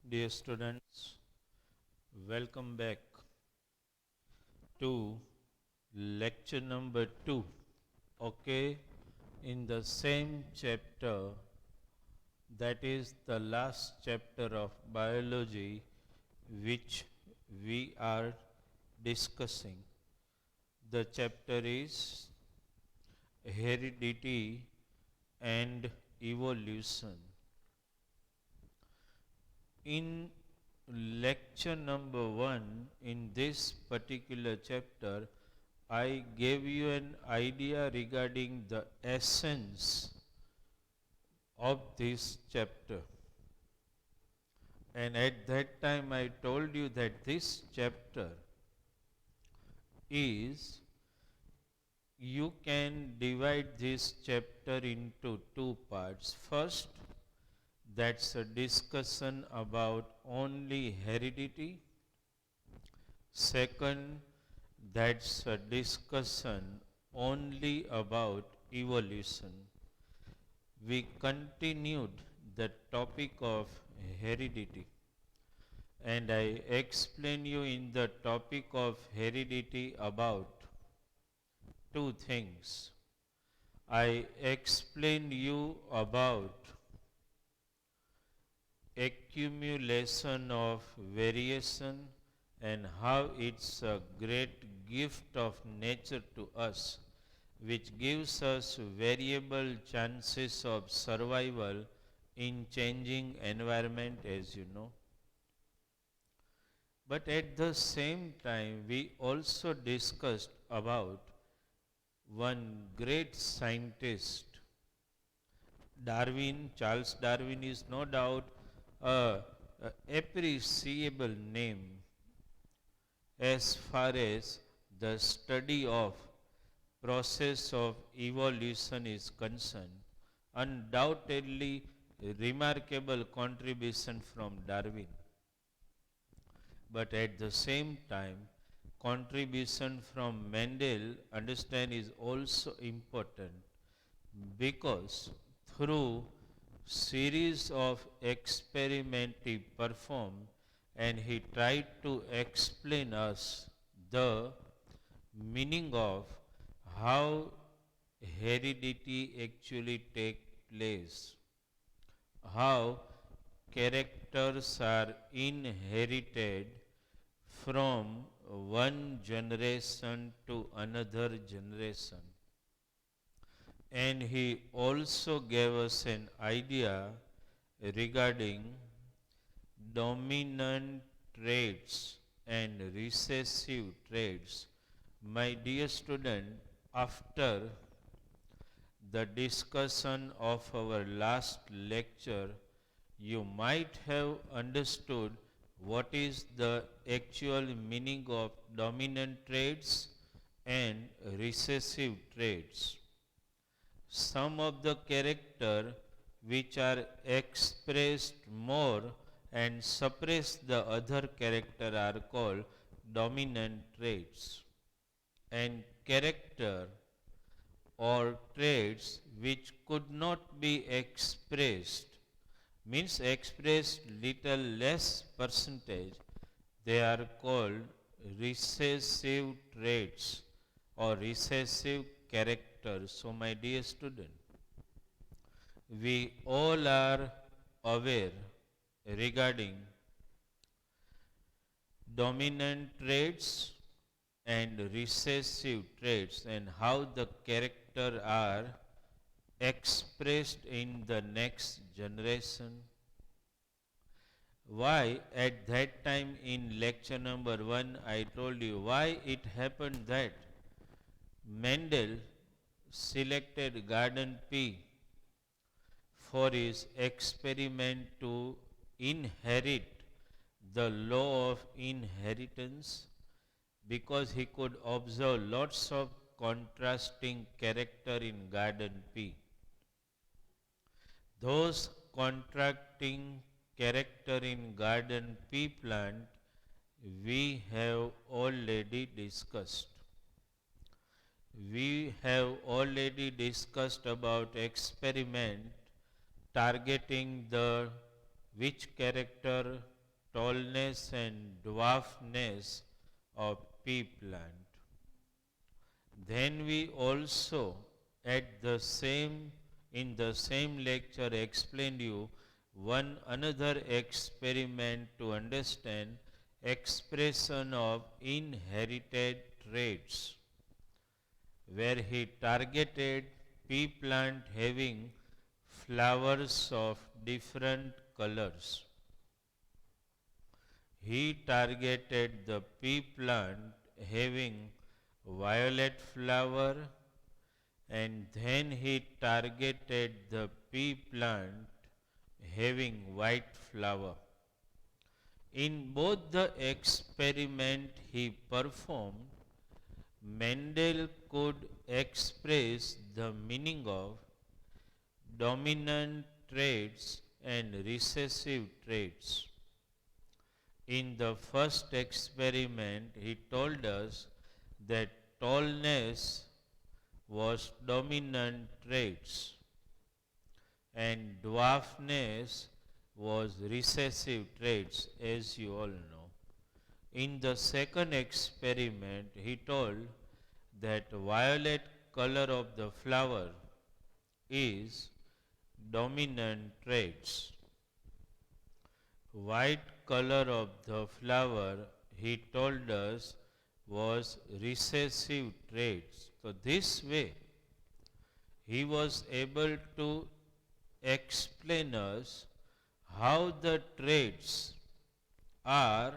Dear students, welcome back to lecture number 2. Okay, in the same chapter, that is the last chapter of biology which we are discussing. The chapter is heredity and evolution. In lecture number 1, in this particular chapter, I gave you an idea regarding the essence of this chapter. And at that time, I told you that this chapter is, you can divide this chapter into two parts. First, that's a discussion about only heredity. Second, that's a discussion only about evolution. We continued the topic of heredity, and I explain you in the topic of heredity about two things. I explained you about accumulation of variation and how it's a great gift of nature to us, which gives us variable chances of survival in changing environment, as you know. But at the same time, we also discussed about one great scientist, Darwin. Charles Darwin is no doubt a appreciable name as far as the study of process of evolution is concerned. Undoubtedly remarkable contribution from Darwin. But at the same time, contribution from Mendel, understand, is also important, because through series of experiments he performed, and he tried to explain us the meaning of how heredity actually take place, how characters are inherited from one generation to another generation. And he also gave us an idea regarding dominant traits and recessive traits. My dear student, after the discussion of our last lecture, you might have understood what is the actual meaning of dominant traits and recessive traits. Some of the character which are expressed more and suppress the other character are called dominant traits. And character or traits which could not be expressed, means expressed little less percentage, they are called recessive traits or recessive characters. So my dear student, we all are aware regarding dominant traits and recessive traits and how the character are expressed in the next generation. Why at that time in lecture number 1 I told you why it happened that Mendel selected garden pea for his experiment to inherit the law of inheritance, because he could observe lots of contrasting character in garden pea. Those contrasting character in garden pea plant we have already discussed. We have already discussed about experiment targeting the which character tallness and dwarfness of pea plant. Then we also in the same lecture explained you one another experiment to understand expression of inherited traits, where he targeted pea plant having flowers of different colors. He targeted the pea plant having violet flower, and then he targeted the pea plant having white flower. In both the experiment he performed, Mendel could express the meaning of dominant traits and recessive traits. In the first experiment, he told us that tallness was dominant traits and dwarfness was recessive traits, as you all know. In the second experiment, he told that violet color of the flower is dominant traits. White color of the flower, he told us, was recessive traits. So this way, he was able to explain us how the traits are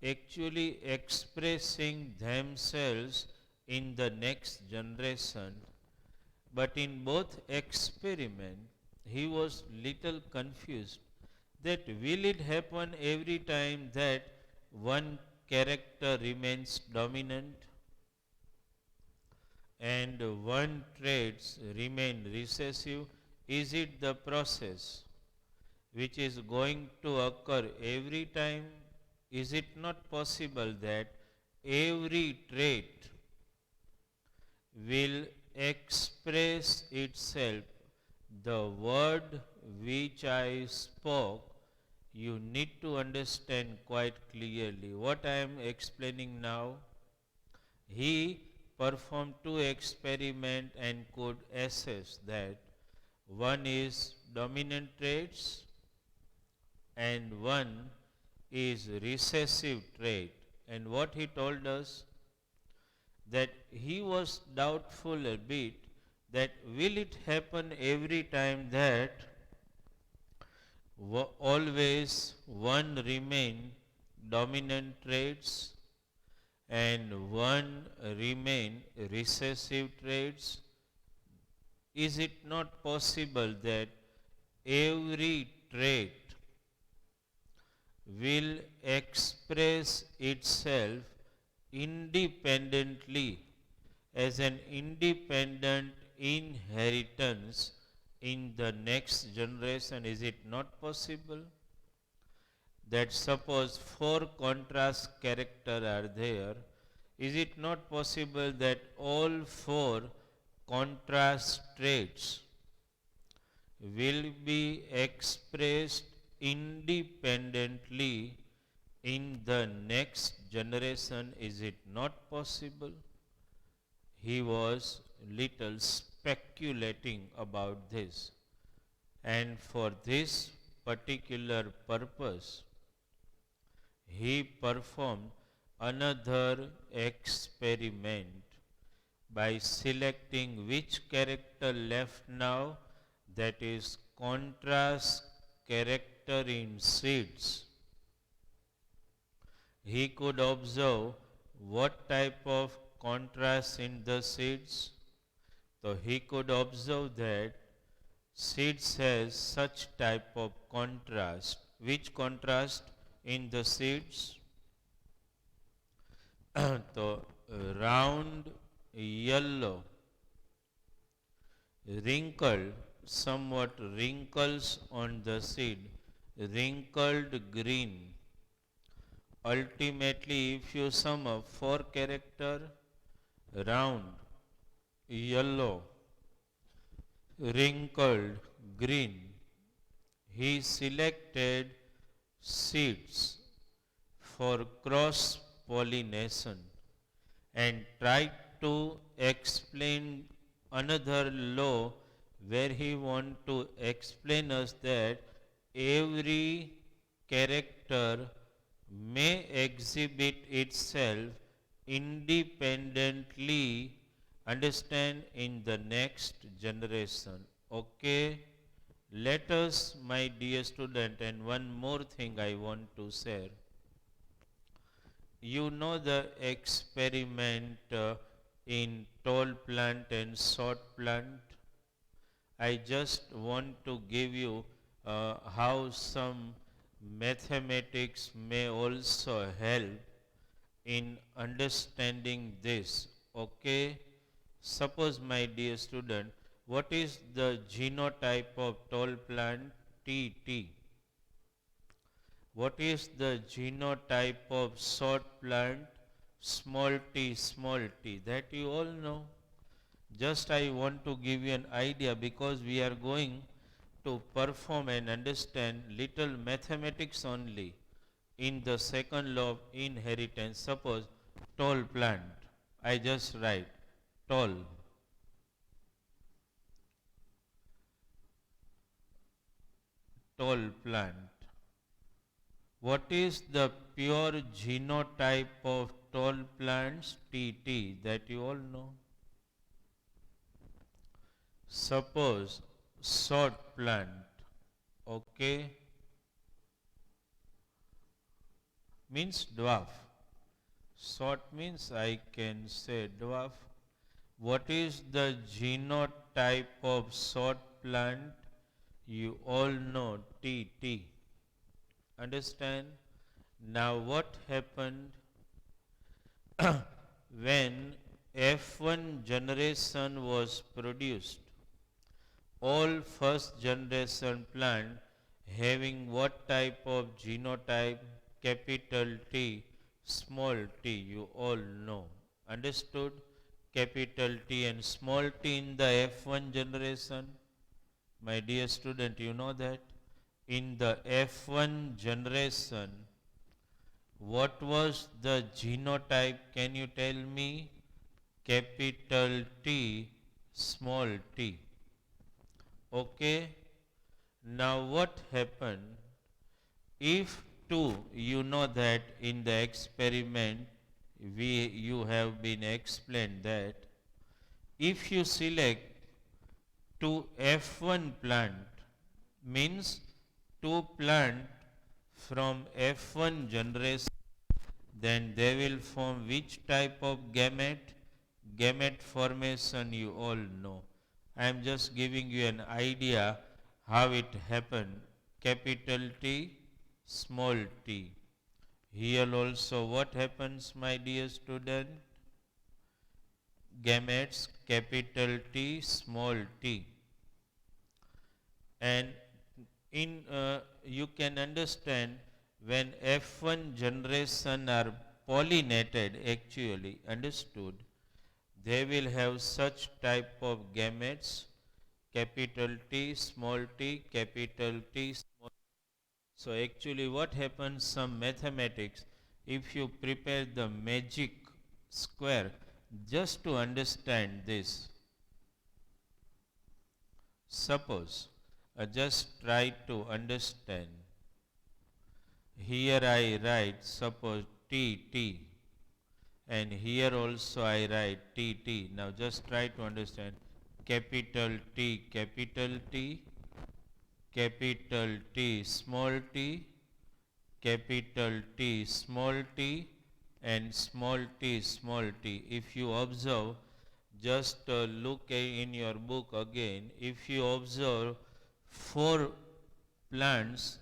actually expressing themselves in the next generation. But in both experiments, he was little confused that will it happen every time that one character remains dominant and one traits remain recessive? Is it the process which is going to occur every time? Is it not possible that every trait will express itself? The word which I spoke, you need to understand quite clearly. What I am explaining now, he performed two experiments and could assess that one is dominant traits and one is recessive trait. And what he told us, that he was doubtful a bit that will it happen every time that always one remain dominant traits and one remain recessive traits? Is it not possible that every trait will express itself independently as an independent inheritance in the next generation? Is it not possible that suppose four contrast characters are there, is it not possible that all four contrast traits will be expressed independently in the next generation? Is it not possible? He was little speculating about this, and for this particular purpose he performed another experiment by selecting which character left now, that is contrast character in seeds. He could observe what type of contrast in the seeds. So he could observe that seeds has such type of contrast. Which contrast in the seeds? So round yellow, wrinkled, somewhat wrinkles on the seed, wrinkled green. Ultimately, if you sum up four character, round, yellow, wrinkled, green, he selected seeds for cross pollination and tried to explain another law where he want to explain us that every character may exhibit itself independently, understand, in the next generation. Okay, let us, my dear student, and one more thing I want to share. You know the experiment in tall plant and short plant. I just want to give you how some mathematics may also help in understanding this. Okay, suppose, my dear student, what is the genotype of tall plant? TT. What is the genotype of short plant? Small t, that you all know. Just I want to give you an idea because we are going to perform and understand little mathematics only in the second law of inheritance. Suppose tall plant, I just write tall. Tall plant. What is the pure genotype of tall plants? TT, that you all know. Suppose short plant, okay, means dwarf. Short means I can say dwarf. What is the genotype of short plant? You all know TT. Understand? Now what happened when F1 generation was produced? All first generation plant having what type of genotype? Capital T, small t, you all know. Understood? Capital T and small t in the F1 generation. My dear student, you know that? In the F1 generation, what was the genotype? Can you tell me? Capital T, small t. Okay. Now what happened? If 2, you know that in the experiment you have been explained that if you select 2 F1 plant, means 2 plant from F1 generation, then they will form which type of gamete? Gamete formation you all know. I am just giving you an idea how it happened. Capital T, small t. Here also what happens, my dear student? Gametes, capital T, small t. And in you can understand when F1 generation are pollinated, actually, understood, they will have such type of gametes, capital T, small t, capital T, small t. So actually what happens, some mathematics, if you prepare the magic square, just to understand this, suppose, just try to understand. Here I write, suppose T, T, and here also I write T, T. Now just try to understand. Capital T, capital T, capital T, small t, capital T, small t, and small t, small t. If you observe, just look in your book again. If you observe 4 plants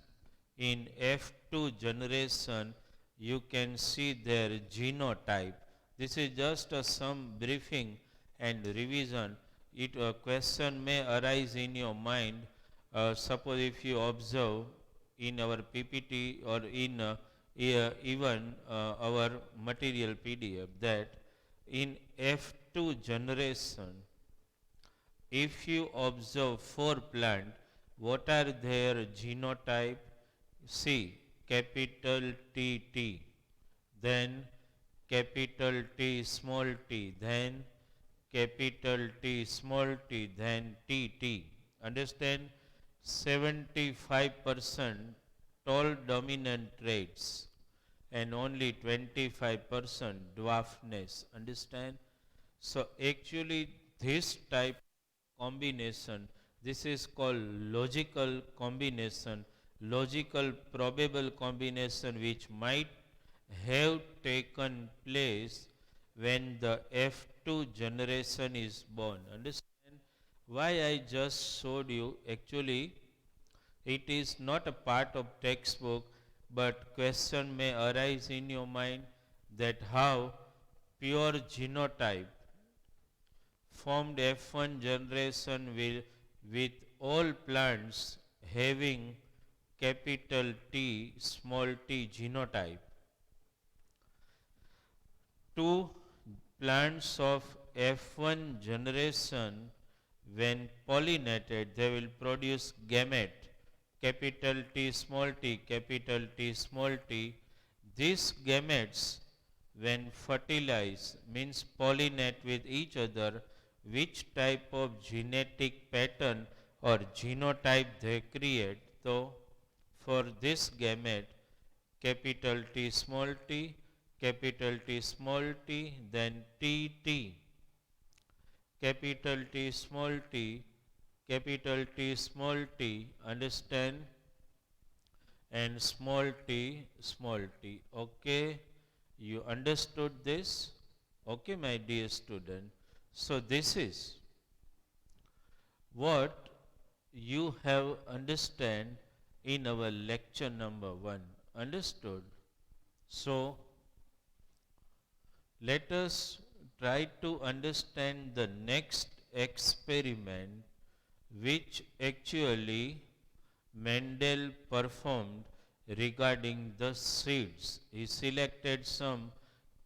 in F2 generation, you can see their genotype. This is just some briefing and revision. It a question may arise in your mind. Suppose if you observe in our PPT or in even our material PDF that in F2 generation, if you observe 4 plant, what are their genotype? See, capital TT. then capital T small t, then capital T small t, then T. Understand? 75% tall dominant traits and only 25% dwarfness. Understand? So actually this type combination, this is called logical combination, logical probable combination which might have taken place when the F2 generation is born. Understand why I just showed you? Actually it is not a part of textbook, but question may arise in your mind that how pure genotype formed F1 generation with all plants having capital T small t genotype. Two plants of F1 generation, when pollinated, they will produce gamete, capital T small t, capital T small t. These gametes, when fertilize, means pollinate with each other, which type of genetic pattern or genotype they create. So, for this gamete, capital T small t, capital T small t, then T, capital T small t, capital T small t, understand, and small t. Okay, you understood this? Okay, my dear student. So this is what you have understand in our lecture number 1. Understood? So let us try to understand the next experiment which actually Mendel performed regarding the seeds. He selected some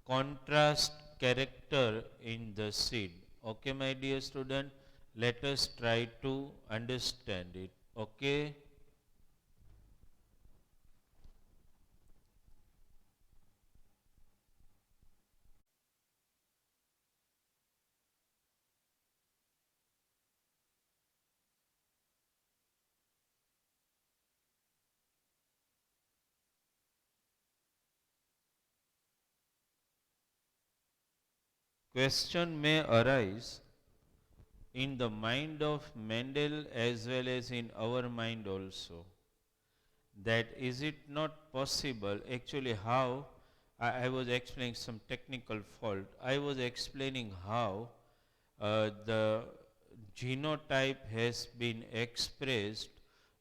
contrast character in the seed. Okay, my dear student, let us try to understand it. Okay. Question may arise in the mind of Mendel as well as in our mind also, that is it not possible, actually how, I was explaining some technical fault. I was explaining how the genotype has been expressed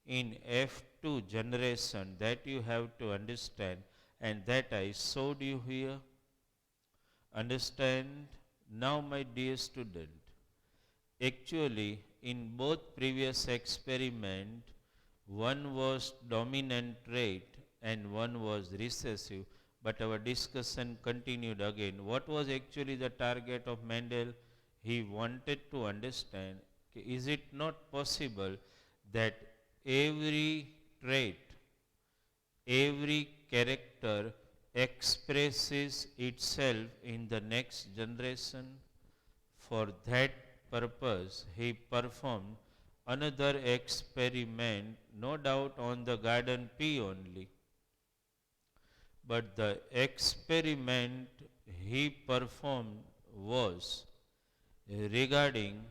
in F2 generation, that you have to understand, and that I showed you here. Understand? Now my dear student, actually in both previous experiment, one was dominant trait and one was recessive, but our discussion continued again. What was actually the target of Mendel? He wanted to understand, is it not possible that every trait, every character expresses itself in the next generation? For that purpose, he performed another experiment, no doubt on the garden pea only. But the experiment he performed was regarding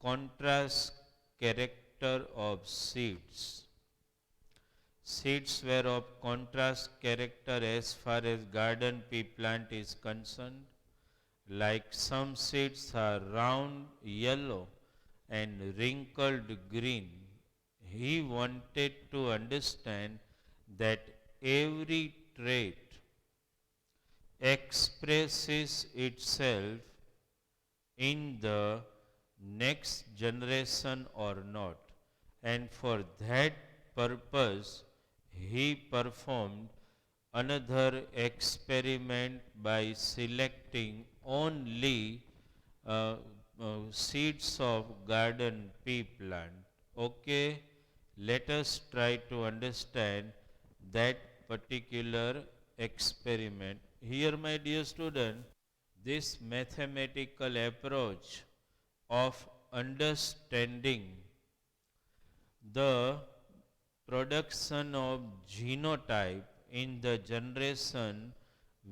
contrast character of seeds. Seeds were of contrast character as far as garden pea plant is concerned. Like some seeds are round yellow and wrinkled green. He wanted to understand that every trait expresses itself in the next generation or not. And for that purpose, he performed another experiment by selecting only uh, seeds of garden pea plant. Okay, let us try to understand that particular experiment. Here, my dear student, this mathematical approach of understanding the production of genotype in the generation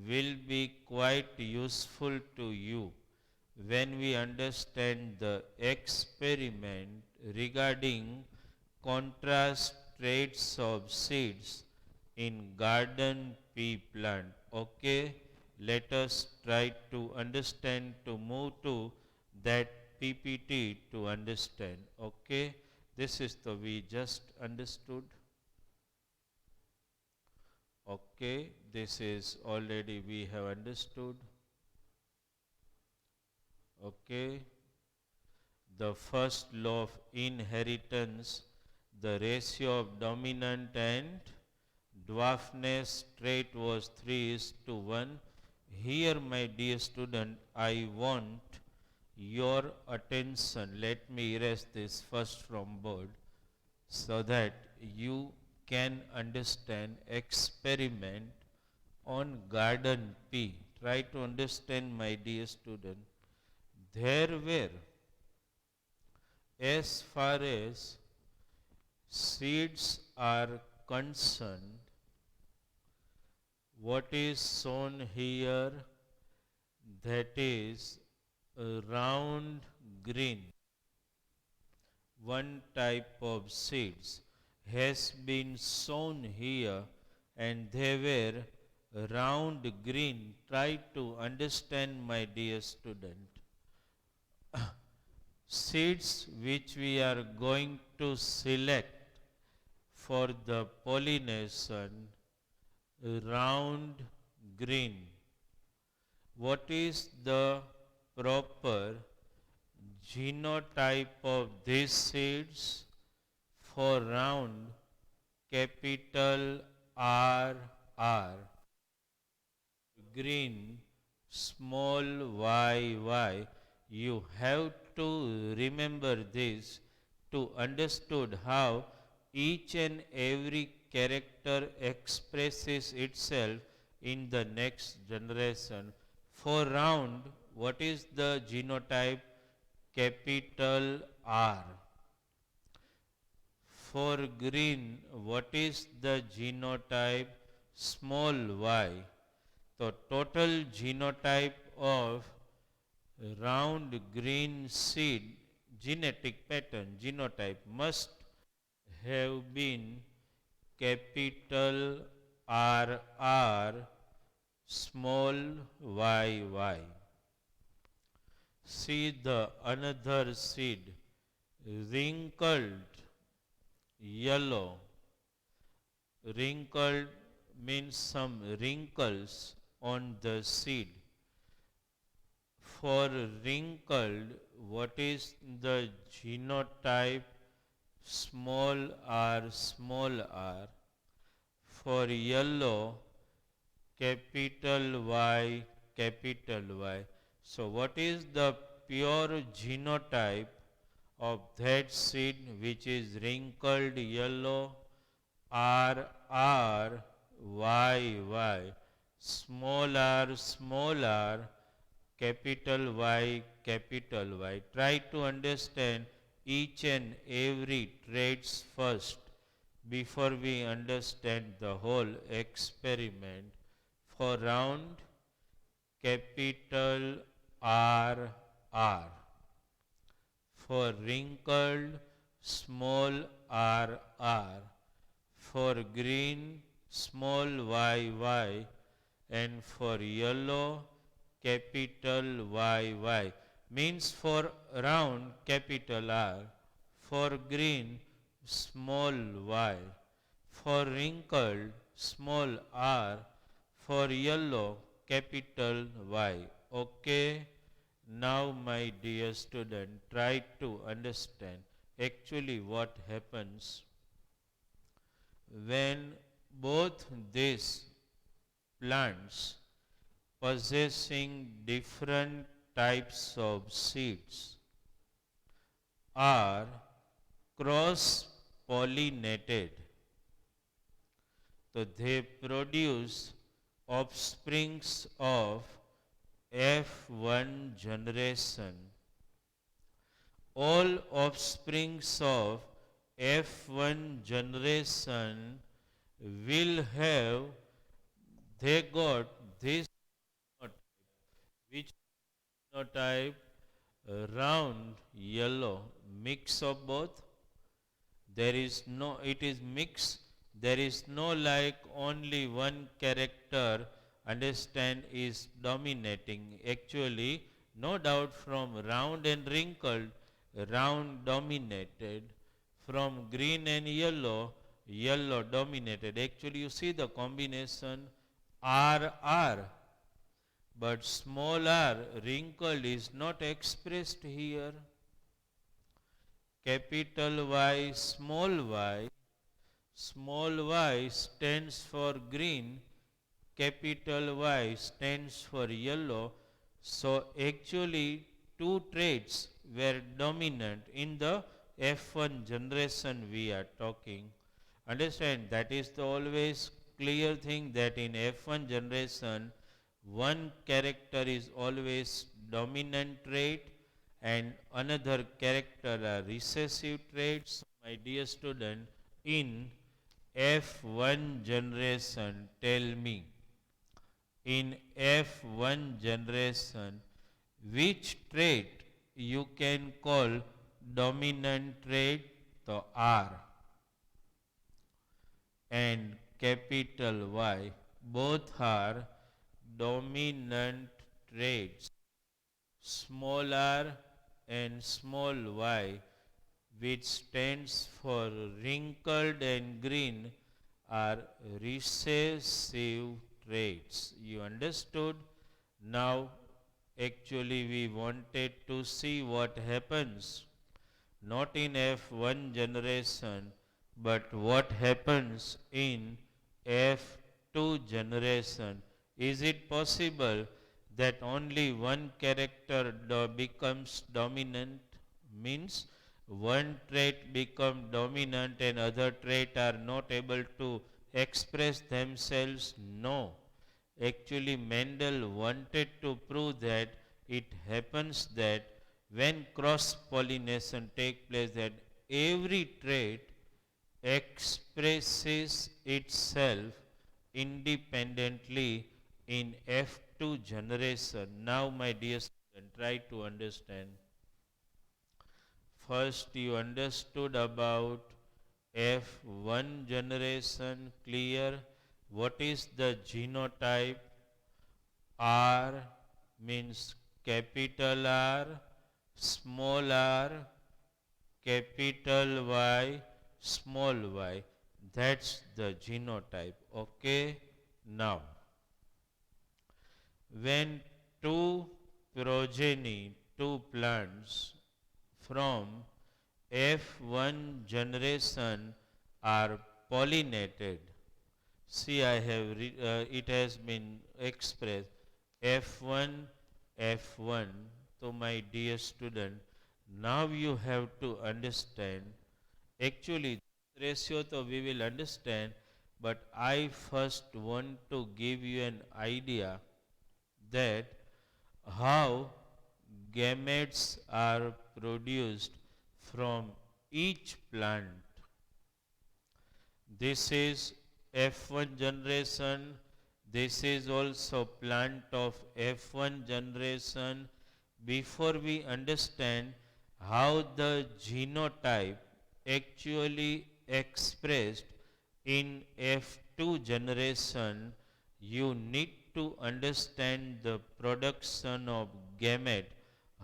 will be quite useful to you when we understand the experiment regarding contrast traits of seeds in garden pea plant. Okay, let us try to understand, to move to that PPT to understand. Okay, this is the we just understood. Okay, this is already we have understood. Okay, the first law of inheritance, the ratio of dominant and dwarfness trait was 3:1. Here, my dear student, I want your attention. Let me erase this first from board so that you can understand experiment on garden pea. Try to understand, my dear student. There were, as far as seeds are concerned, what is shown here, that is a round green, one type of seeds has been shown here, and they were round green. Try to understand, my dear student. Seeds which we are going to select for the pollination, round green. What is the proper genotype of these seeds? For round, capital R R. Green, small y y. You have to remember this to understood how each and every character expresses itself in the next generation. For round, what is the genotype? Capital R. For green, what is the genotype? Small y. The total genotype of round green seed, genetic pattern, genotype must have been capital R R, small y y. See the another seed, wrinkled yellow. Wrinkled means some wrinkles on the seed. For wrinkled, what is the genotype? Small r, small r. For yellow, capital Y, capital Y. So what is the pure genotype of that seed which is wrinkled yellow? R R Y Y. Small r, capital Y, capital Y. Try to understand each and every traits first before we understand the whole experiment. For round, capital R R. For wrinkled, small r R. For green, small y y. And for yellow, capital Y Y. Means for round, capital R. For green, small y. For wrinkled, small r. For yellow, capital Y. Okay. Now, my dear student, try to understand actually what happens when both these plants possessing different types of seeds are cross pollinated. So they produce offsprings of F1 generation, all offsprings of F1 generation will have, they got this phenotype, which phenotype, round yellow, mix of both. There is no, it is mixed. There is no like only one character understand is dominating. Actually, no doubt from round and wrinkled, round dominated. From green and yellow, yellow dominated. Actually, you see the combination RR, but small r wrinkled is not expressed here. Capital Y, small y stands for green, capital Y stands for yellow. So actually two traits were dominant in the F1 generation we are talking. Understand, that is the always clear thing, that in F1 generation one character is always dominant trait and another character are recessive traits. My dear student, in F1 generation, tell me, in F1 generation, which trait you can call dominant trait? The R and capital Y, both are dominant traits. Small r and small y, which stands for wrinkled and green, are recessive traits. You understood? Now, actually, we wanted to see what happens not in F1 generation, but what happens in F2 generation. Is it possible that only one character becomes dominant? Means one trait become dominant and other trait are not able to express themselves? No. Actually, Mendel wanted to prove that it happens that when cross pollination takes place, that every trait expresses itself independently in F2 generation. Now, my dear student, try to understand. First, you understood about F1 generation, clear. What is the genotype? R means capital R, small r, capital Y, small y. That's the genotype. Okay. Now, when two progeny, two plants from F1 generation are pollinated. See, I have it has been expressed F1, F1. So, my dear student, now you have to understand. Actually, ratio so we will understand, but I first want to give you an idea that how gametes are produced from each plant. This is F1 generation. This is also plant of F1 generation. Before we understand how the genotype actually expressed in F2 generation, you need to understand the production of gamete,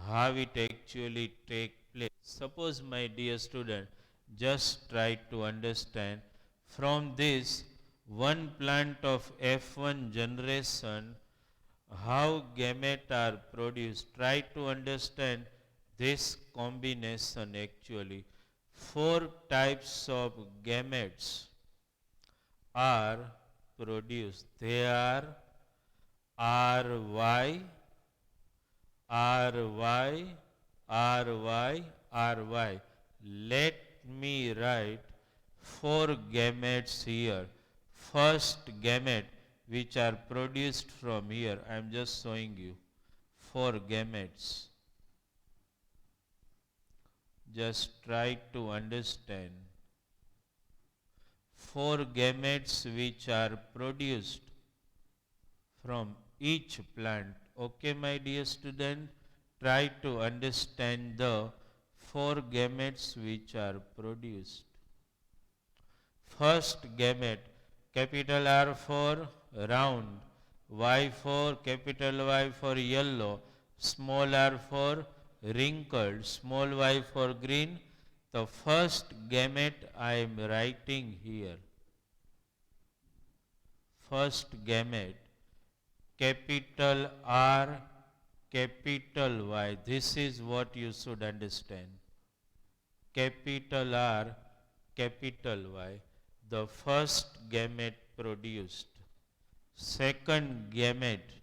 how it actually take place. Suppose, my dear student, just try to understand from this one plant of F1 generation how gamete are produced. Try to understand this combination actually. Four types of gametes are produced. They are RY, RY, RY, RY. Let me write four gametes here. First gamete, which are produced from here. I am just showing you 4 gametes. Just try to understand. 4 gametes which are produced from each plant. Okay, my dear student, try to understand the 4 gametes which are produced. First gamete, capital R for round, Y for capital Y for yellow, small r for wrinkled, small y for green. The first gamete I am writing here. First gamete, capital R, capital Y. This is what you should understand. Capital R, capital Y. The first gamete produced. Second gamete,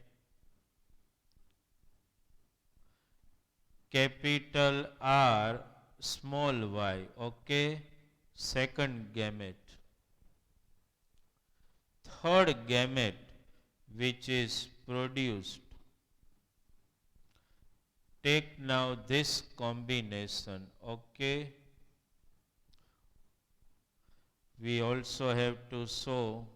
capital R, small y. Okay. Second gamete. Third gamete which is produced. Take now this combination. Okay. We also have to show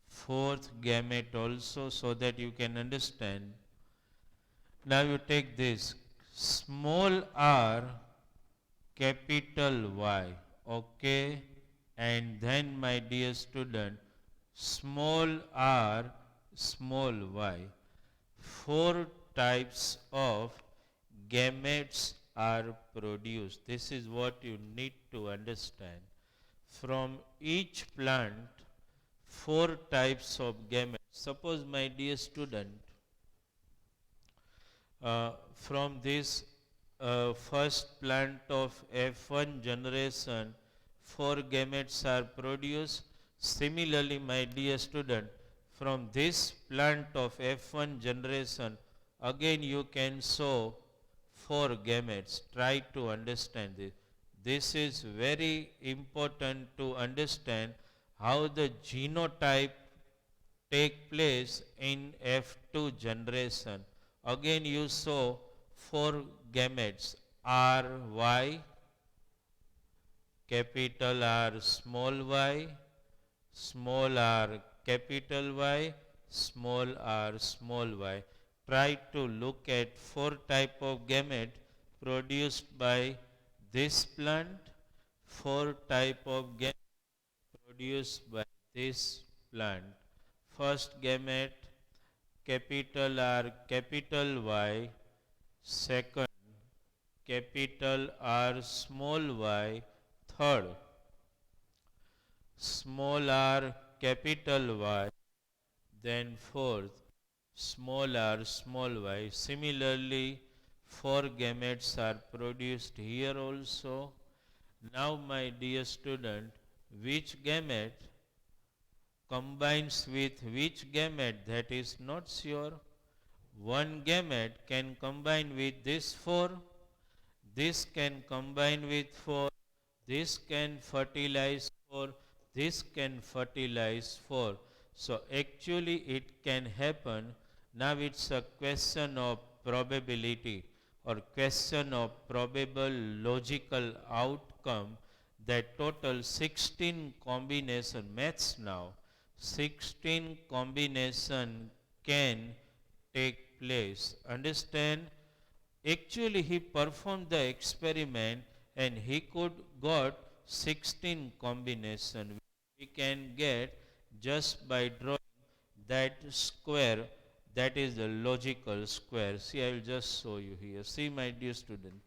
fourth gamete also so that you can understand. Now you take this small r, capital Y, okay, and then my dear student, small r, small y. 4 types of gametes are produced. This is what you need to understand. From each plant, 4 types of gametes. Suppose, my dear student, from this first plant of F1 generation, 4 gametes are produced. Similarly, my dear student, from this plant of F1 generation, again you can show 4 gametes. Try to understand this. This is very important to understand how the genotype take place in F2 generation. Again you saw 4 gametes, R, Y, capital R, small y, small r, capital Y, small r, small y. Try to look at 4 type of gamete produced by this plant, 4 type of gamete produced by this plant. First gamete, capital R, capital Y. Second, capital R, small y. Third, small r, capital Y. Then fourth, small r, small y. Similarly, 4 gametes are produced here also. Now, my dear student, which gamete combines with which gamete, that is not sure. One gamete can combine with this 4, this can combine with 4, this can fertilize 4, this can fertilize 4. So actually it can happen. Now it's a question of probability or question of probable logical outcome that total 16 combination maths now. 16 combination can take place. Understand? Actually he performed the experiment and he could got 16 combination. We can get just by drawing that square, that is the logical square. See, I will just show you here. See, my dear student.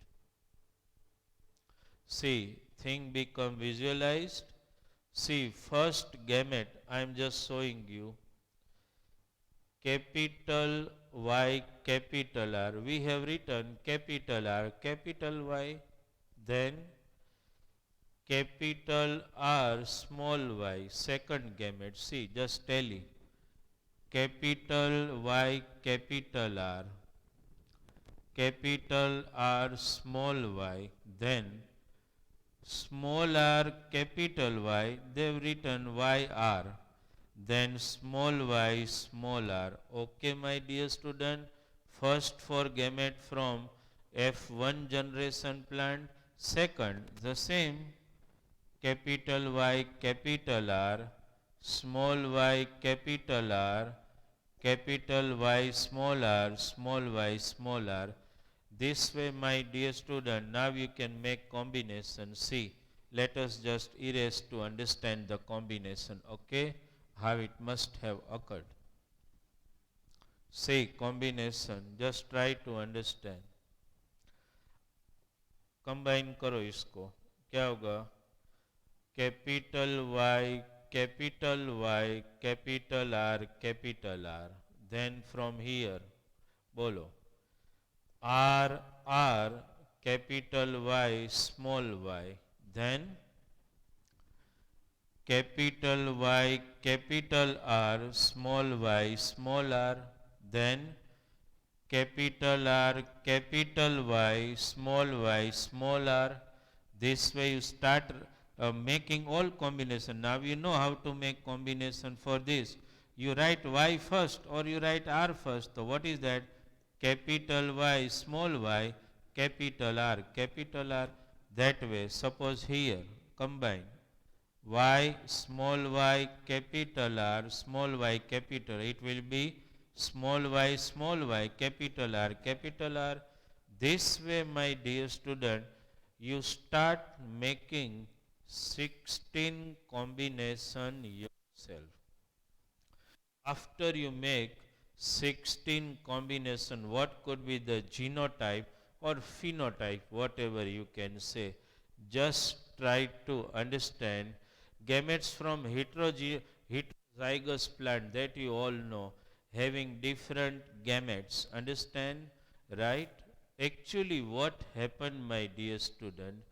See, thing become visualized. See, first gamete, I am just showing you. Capital Y, capital R. We have written capital R, capital Y. Then capital R, small y. Second gamete. See, just tally. Capital Y, capital R. Capital R, small y. Then small r, capital Y. They have written YR. then small y, small r. Okay, my dear student, first for gamete from F1 generation plant, second the same capital Y, capital R, small y, capital Y, small y, small r. This way, my dear student, now you can make combination. See, let us just erase to understand the combination, okay? How it must have occurred. See, combination, just try to understand. Combine करो इसको, क्या होगा? Capital Y, capital R, then from here, बोलो, R, capital Y, small y, then capital Y, capital R, small y, small r, then capital R, capital Y, small r. This way you start making all combination. Now you know how to make combination for this. You write Y first or you write R first. So what is that? Capital Y, small y, capital R, capital R. That way, suppose here, combine y, small y, capital R, small y, capital. It will be small y, capital R, capital R. This way, my dear student, you start making 16 combination yourself. After you make 16 combination, what could be the genotype or phenotype, whatever you can say. Just try to understand gametes from heterozygous plant that you all know, having different gametes. Understand, right? Actually, what happened, my dear student,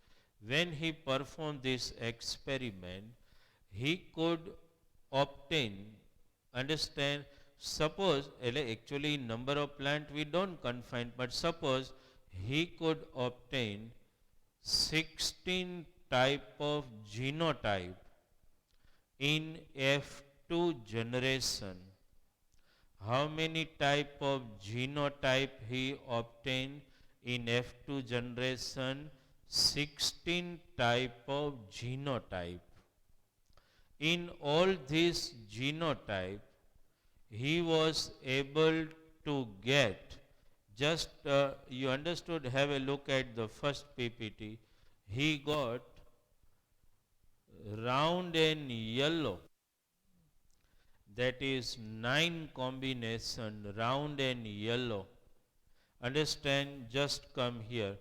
when he performed this experiment, he could obtain, understand, suppose, actually number of plant we don't confine, but suppose he could obtain 16 type of genotype in F2 generation. How many type of genotype he obtained in F2 generation? 16 type of genotype. In all these genotype, he was able to get, just you understood, have a look at the first PPT. He got round and yellow, that is 9 combination, round and yellow. Understand, just come here.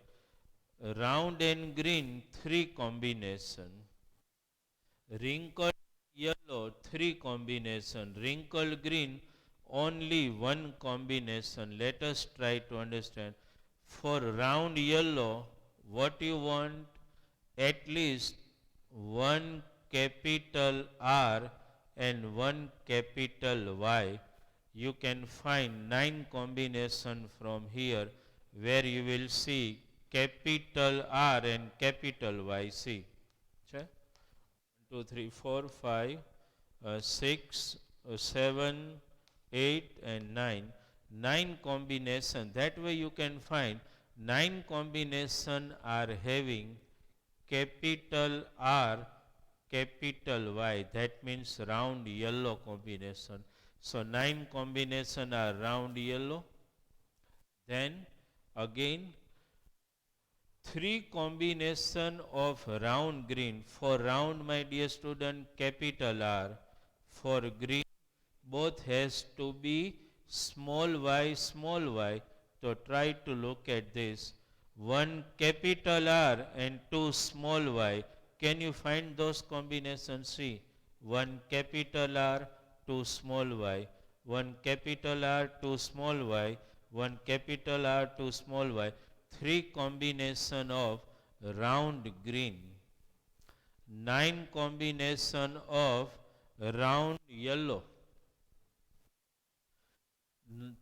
Round and green, 3 combination. Wrinkled yellow, 3 combination. Wrinkled green, only 1 combination. Let us try to understand. For round yellow, what you want? At least 1 capital R and 1 capital Y. You can find 9 combination from here, where you will see capital R and capital Y. See, 1, 2, 3, 4, 5, 6, 7, 8 and 9. 9 combination. That way you can find 9 combination are having capital R, capital Y. That means round yellow combination. So 9 combination are round yellow. Then again 3 combination of round green. For round, my dear student, capital R. For green, both has to be small y, small y. So try to look at this. 1 capital R and 2 small y. Can you find those combinations? See, 1 capital R, 2 small y. 1 capital R, 2 small y. 1 capital R, 2 small y. 3 combination of round green. 9 combination of round yellow.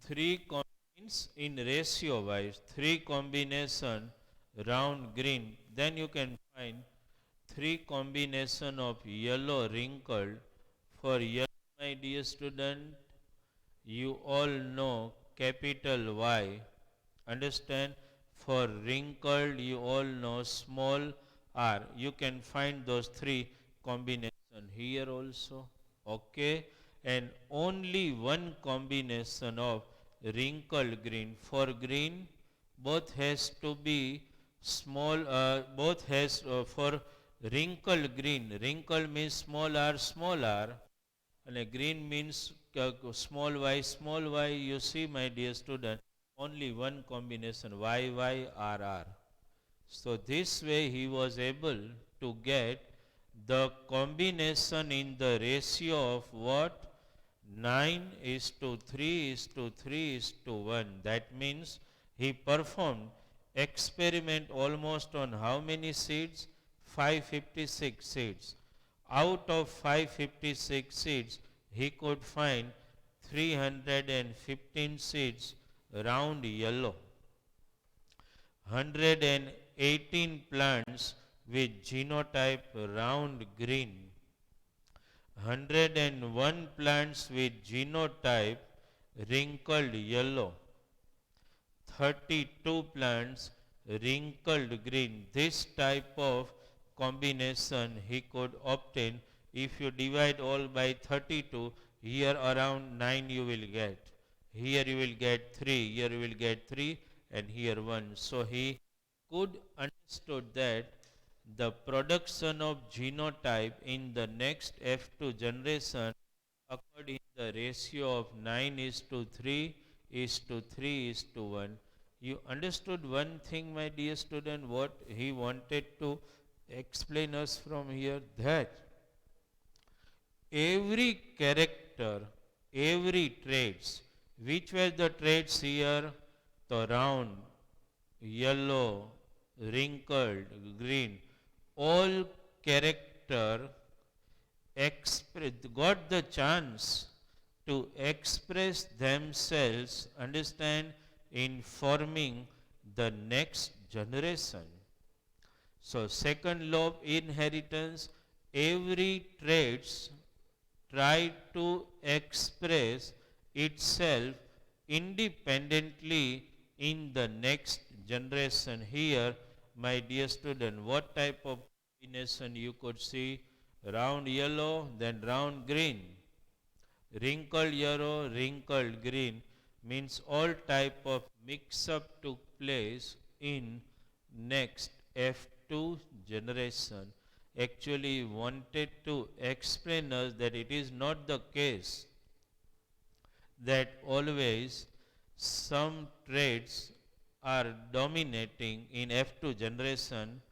3 combinations in ratio wise. 3 combination round green. Then you can find 3 combination of yellow wrinkled. For yellow, my my dear student, you all know capital Y. Understand? For wrinkled, you all know small r. You can find those three combination here also. Okay? And only one combination of wrinkled green. For green, both has to be small, both has for wrinkled green. Wrinkled means small r, and a green means small y. You see, my dear student, only one combination y y r r. So this way he was able to get the combination in the ratio of what? 9 is to 3 is to 3 is to 1. That means he performed experiment almost on how many seeds? 556 seeds. Out of 556 seeds, he could find 315 seeds round yellow. 118 plants with genotype round green, 101 plants with genotype wrinkled yellow, 32 plants wrinkled green. This type of combination he could obtain. If you divide all by 32, here around 9 you will get. Here you will get 3, here you will get 3, and here 1. So he could understood that the production of genotype in the next F2 generation occurred in the ratio of 9 is to 3 is to 3 is to 1. You understood one thing, my dear student, what he wanted to explain us from here? That every character, every traits, which were the traits here? The round, yellow, wrinkled, green, all character got the chance to express themselves, understand, in forming the next generation. So second law of inheritance, every traits try to express itself independently in the next generation. Here, my dear student, what type of combination you could see? Round yellow, then round green. Wrinkled yellow, wrinkled green means all type of mix-up took place in next F2 generation. Actually wanted to explain us that it is not the case that always some traits are dominating in F2 generation,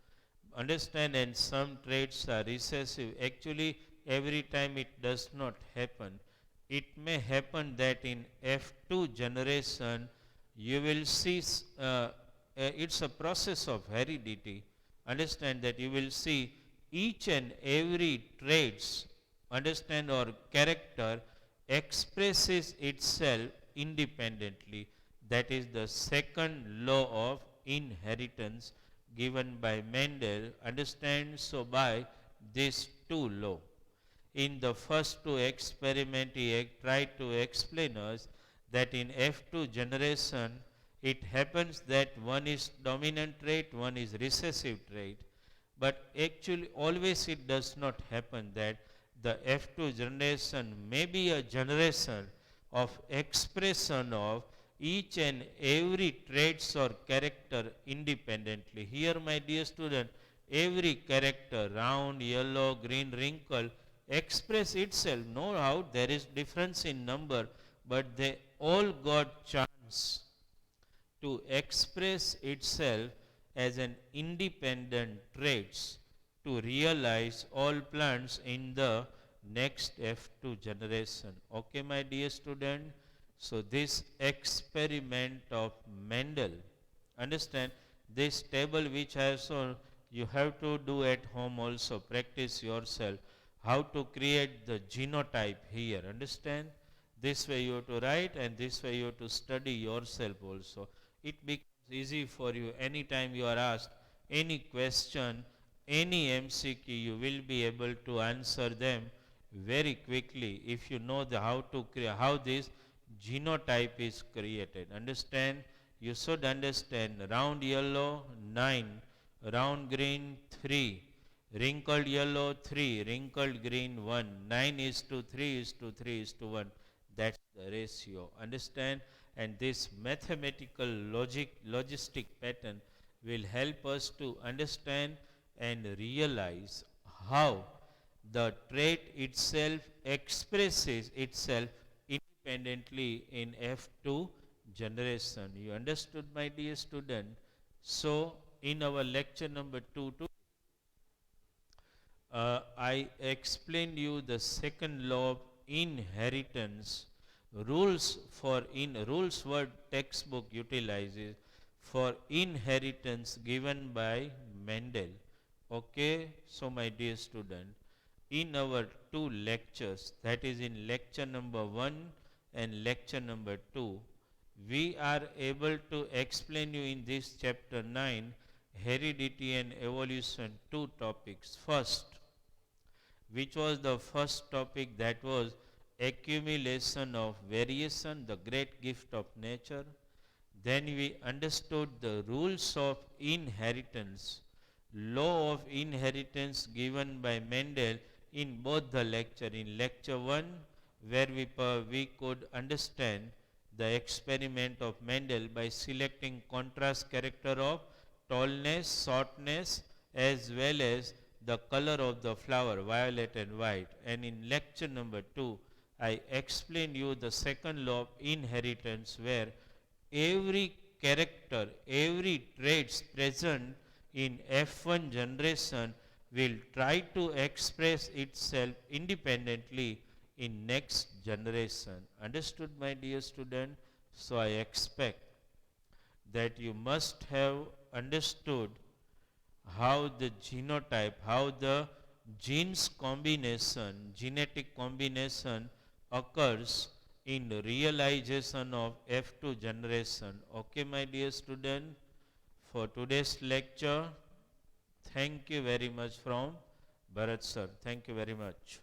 understand, and some traits are recessive. Actually, every time it does not happen. It may happen that in F2 generation, you will see, it's a process of heredity. Understand that you will see each and every traits, understand, or character expresses itself independently. That is the second law of inheritance given by Mendel. Understand? So by these two law. In the first two experiment, he tried to explain us that in F2 generation, it happens that one is dominant trait, one is recessive trait. But actually always it does not happen that the F2 generation may be a generation of expression of each and every traits or character independently. Here, my dear student, every character, round, yellow, green, wrinkle, express itself. No doubt there is difference in number, but they all got chance to express itself as an independent traits to realize all plants in the next F2 generation. Okay, my dear student. So this experiment of Mendel, understand, this table which I have shown, you have to do at home also, practice yourself how to create the genotype here, understand. This way you have to write, and this way you have to study yourself also. It becomes easy for you anytime you are asked any question, any MCQ, you will be able to answer them very quickly if you know how this genotype is created. Understand? You should understand round yellow 9, round green 3, wrinkled yellow 3, wrinkled green 1, 9 is to 3 is to 3 is to 1. That's the ratio. Understand? And this mathematical logistic pattern will help us to understand and realize how the trait itself expresses itself independently in F2 generation. You understood, my dear student? So, in our lecture number 2, I explained you the second law of inheritance. Rules word textbook utilizes for inheritance given by Mendel. Okay, so my dear student, in our two lectures, that is in lecture number 1 and lecture number 2, we are able to explain you in this chapter 9 heredity and evolution two topics. First, which was the first topic, that was accumulation of variation, the great gift of nature. Then we understood the rules of inheritance, law of inheritance given by Mendel in both the lecture. In lecture 1, where we could understand the experiment of Mendel by selecting contrast character of tallness, shortness, as well as the color of the flower, violet and white. And in lecture number 2, I explained you the second law of inheritance, where every character, every traits present in F1 generation will try to express itself independently in next generation. Understood, my dear student? So I expect that you must have understood how the genotype, how the genes combination, genetic combination occurs in realization of F2 generation. Okay, my dear student, for today's lecture, thank you very much from Bharat sir. Thank you very much.